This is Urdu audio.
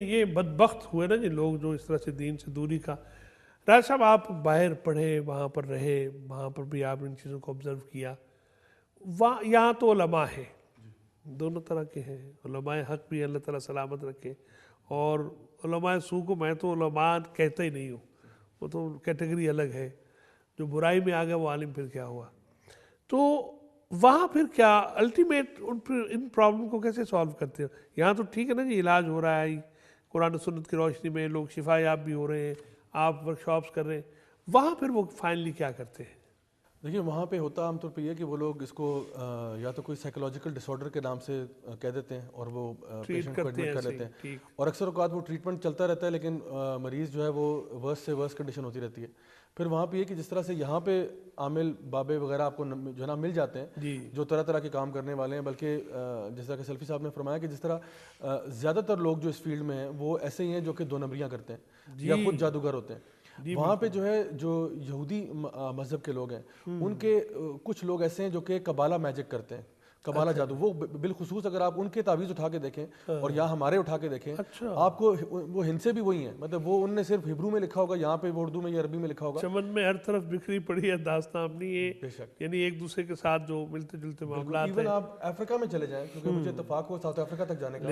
یہ بدبخت ہوئے نا جی لوگ جو اس طرح سے دین سے دوری کا. راج صاحب آپ باہر پڑھے، وہاں پر رہے، وہاں پر بھی آپ ان چیزوں کو آبزرو کیا. وہاں یہاں تو علماء ہیں، دونوں طرح کے ہیں. علماء حق بھی اللہ تعالیٰ سلامت رکھے، اور علماء سو کو میں تو علماء کہتا ہی نہیں ہوں، وہ تو کیٹیگری الگ ہے. جو برائی میں آ گیا وہ عالم پھر کیا ہوا. تو وہاں پھر کیا الٹیمیٹ ان پرابلم کو کیسے سالو کرتے ہیں؟ یہاں تو ٹھیک ہے نا جی، علاج ہو رہا ہے، قرآن و سنت کی روشنی میں لوگ شفا یاب بھی ہو رہے ہیں، آپ ورکشاپس کر رہے ہیں. وہاں پھر وہ فائنلی کیا کرتے ہیں؟ دیکھیے وہاں پہ ہوتا عام طور پہ یہ کہ وہ لوگ اس کو یا تو کوئی سائیکولوجیکل ڈس آرڈر کے نام سے کہہ دیتے ہیں اور وہ ٹریٹ پیشنٹ کو کرتے ایڈمٹ ہیں کر ایسے لیتے ہی، ہیں، ٹھیک. اور اکثر اوقات وہ ٹریٹمنٹ چلتا رہتا ہے لیکن مریض جو ہے وہ ورس سے ورس کنڈیشن ہوتی رہتی ہے. پھر وہاں پہ یہ کہ جس طرح سے یہاں پہ عامل بابے وغیرہ آپ کو جو ہے نا مل جاتے ہیں جی جو طرح طرح کے کام کرنے والے ہیں، بلکہ جس طرح کہ سلفی صاحب نے فرمایا کہ جس طرح زیادہ تر لوگ جو اس فیلڈ میں ہیں وہ ایسے ہی ہیں جو کہ دو نمبریاں کرتے ہیں یا جی خود جادوگر ہوتے ہیں. جی وہاں پہ بالکل. جو ہے جو یہودی مذہب کے لوگ ہیں ان کے کچھ لوگ ایسے ہیں جو کہ قبالہ میجک کرتے ہیں، قبالہ اچھا جادو. وہ بالخصوص اگر آپ ان کے تعویذ اٹھا کے دیکھیں اور یا ہمارے اٹھا کے دیکھیں، اچھا، آپ کو وہ ہند سے بھی وہی ہیں. مطلب وہ ان نے صرف ہبرو میں لکھا ہوگا، یہاں پہ وہ اردو میں یا عربی میں لکھا ہوگا. چمن میں ہر طرف بکھری پڑی ہے داستان اپنی یہ، بے شک یعنی ایک دوسرے کے ساتھ جو ملتے جلتے بالکل. معاملات ایون ہیں. آپ افریقہ میں چلے جائیں، کیونکہ مجھے اتفاق ہوا ساؤتھ افریقہ تک جانے کا.